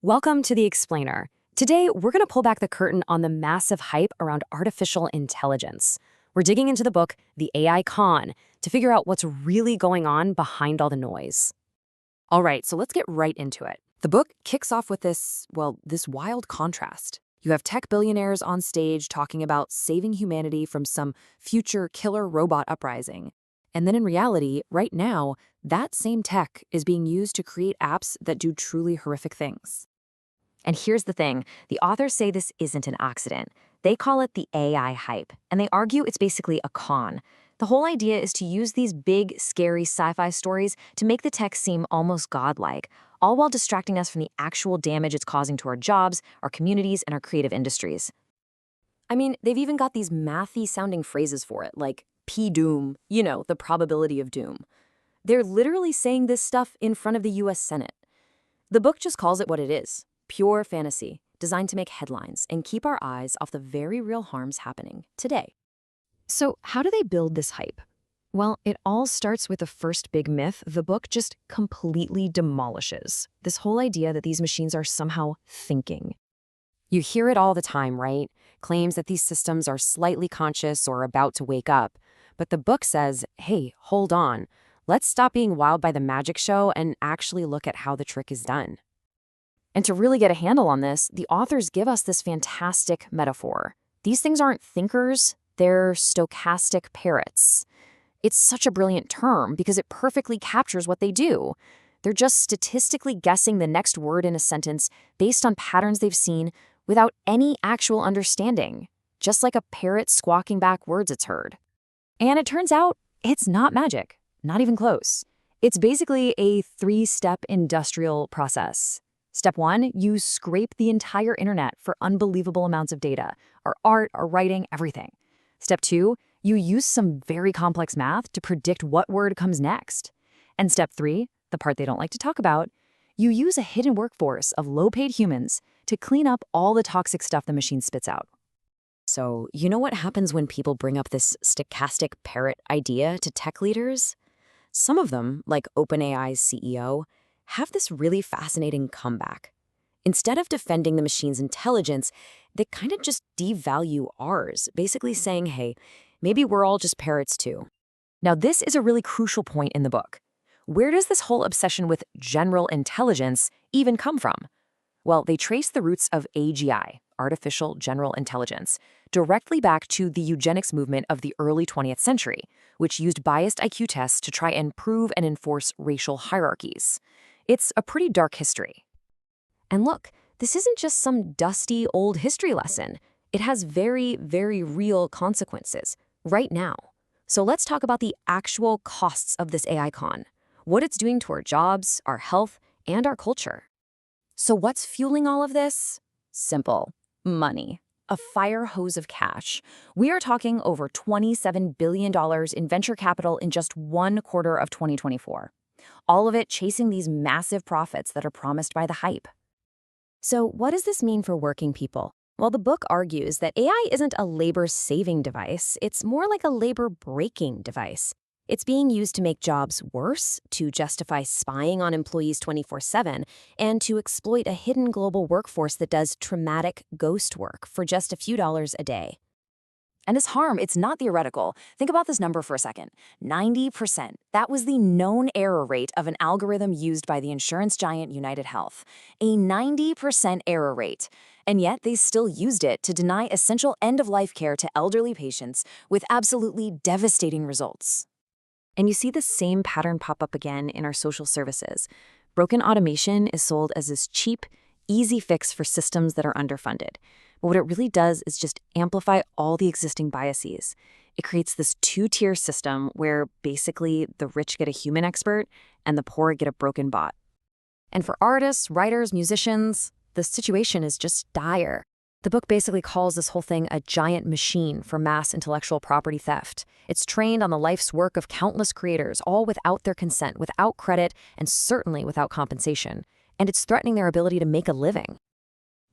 Welcome to The Explainer. Today, we're going to pull back the curtain on the massive hype around artificial intelligence. We're digging into the book, The AI Con, to figure out what's really going on behind all the noise. All right, so let's get right into it. The book kicks off with this wild contrast. You have tech billionaires on stage talking about saving humanity from some future killer robot uprising. And then in reality, right now, that same tech is being used to create apps that do truly horrific things. And here's the thing, the authors say this isn't an accident. They call it the AI hype, and they argue it's basically a con. The whole idea is to use these big, scary sci-fi stories to make the tech seem almost godlike, all while distracting us from the actual damage it's causing to our jobs, our communities, and our creative industries. I mean, they've even got these mathy-sounding phrases for it, like P-doom, the probability of doom. They're literally saying this stuff in front of the US Senate. The book just calls it what it is, pure fantasy, designed to make headlines and keep our eyes off the very real harms happening today. So how do they build this hype? Well, it all starts with the first big myth the book just completely demolishes. This whole idea that these machines are somehow thinking. You hear it all the time, right? Claims that these systems are slightly conscious or about to wake up. But the book says, hey, hold on. Let's stop being wowed by the magic show and actually look at how the trick is done. And to really get a handle on this, the authors give us this fantastic metaphor. These things aren't thinkers, they're stochastic parrots. It's such a brilliant term because it perfectly captures what they do. They're just statistically guessing the next word in a sentence based on patterns they've seen without any actual understanding, just like a parrot squawking back words it's heard. And it turns out it's not magic, not even close. It's basically a three-step industrial process. Step 1, you scrape the entire internet for unbelievable amounts of data, our art, our writing, everything. Step 2, you use some very complex math to predict what word comes next. And step 3, the part they don't like to talk about, you use a hidden workforce of low-paid humans to clean up all the toxic stuff the machine spits out. So, you know what happens when people bring up this stochastic parrot idea to tech leaders? Some of them, like OpenAI's CEO, have this really fascinating comeback. Instead of defending the machine's intelligence, they kind of just devalue ours, basically saying, hey, maybe we're all just parrots too. Now, this is a really crucial point in the book. Where does this whole obsession with general intelligence even come from? Well, they trace the roots of AGI, artificial general intelligence, directly back to the eugenics movement of the early 20th century, which used biased IQ tests to try and prove and enforce racial hierarchies. It's a pretty dark history. And look, this isn't just some dusty old history lesson. It has very, very real consequences right now. So let's talk about the actual costs of this AI con, what it's doing to our jobs, our health, and our culture. So what's fueling all of this? Simple. Money. A fire hose of cash. We are talking over $27 billion in venture capital in just one quarter of 2024. All of it chasing these massive profits that are promised by the hype. So what does this mean for working people? Well, the book argues that AI isn't a labor-saving device, it's more like a labor-breaking device. It's being used to make jobs worse, to justify spying on employees 24/7, and to exploit a hidden global workforce that does traumatic ghost work for just a few dollars a day. And this harm, it's not theoretical. Think about this number for a second. 90%. That was the known error rate of an algorithm used by the insurance giant United Health. A 90% error rate. And yet they still used it to deny essential end-of-life care to elderly patients with absolutely devastating results. And you see the same pattern pop up again in our social services. Broken automation is sold as this cheap, easy fix for systems that are underfunded. But what it really does is just amplify all the existing biases. It creates this two-tier system where basically the rich get a human expert and the poor get a broken bot. And for artists, writers, musicians, the situation is just dire. The book basically calls this whole thing a giant machine for mass intellectual property theft. It's trained on the life's work of countless creators, all without their consent, without credit, and certainly without compensation. And it's threatening their ability to make a living.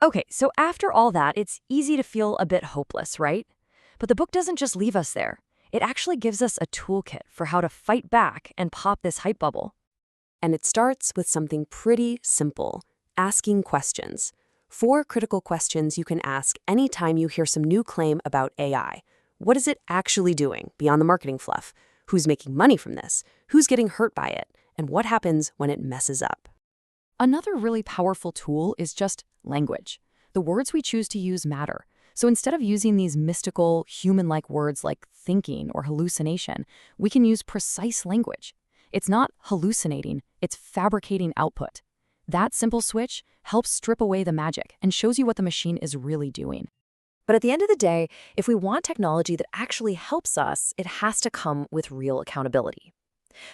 Okay, so after all that, it's easy to feel a bit hopeless, right? But the book doesn't just leave us there. It actually gives us a toolkit for how to fight back and pop this hype bubble. And it starts with something pretty simple: Asking questions. 4 critical questions you can ask anytime you hear some new claim about AI. What is it actually doing beyond the marketing fluff? Who's making money from this? Who's getting hurt by it? And what happens when it messes up? Another really powerful tool is just language. The words we choose to use matter. So instead of using these mystical, human-like words like thinking or hallucination, we can use precise language. It's not hallucinating, it's fabricating output. That simple switch helps strip away the magic and shows you what the machine is really doing. But at the end of the day, if we want technology that actually helps us, it has to come with real accountability.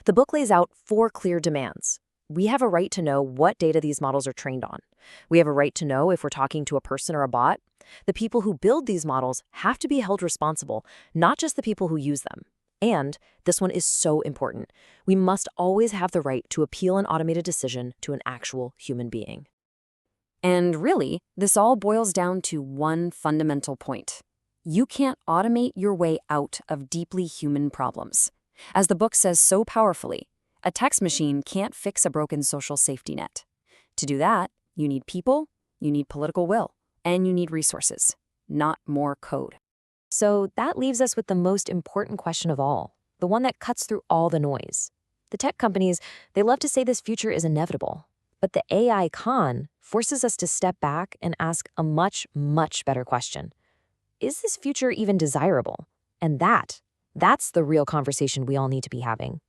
The book lays out 4 clear demands. We have a right to know what data these models are trained on. We have a right to know if we're talking to a person or a bot. The people who build these models have to be held responsible, not just the people who use them. And this one is so important. We must always have the right to appeal an automated decision to an actual human being. And really, this all boils down to one fundamental point. You can't automate your way out of deeply human problems. As the book says so powerfully, a text machine can't fix a broken social safety net. To do that, you need people, you need political will, and you need resources, not more code. So that leaves us with the most important question of all, the one that cuts through all the noise. The tech companies, they love to say this future is inevitable, but the AI con forces us to step back and ask a much, much better question. Is this future even desirable? And that's the real conversation we all need to be having.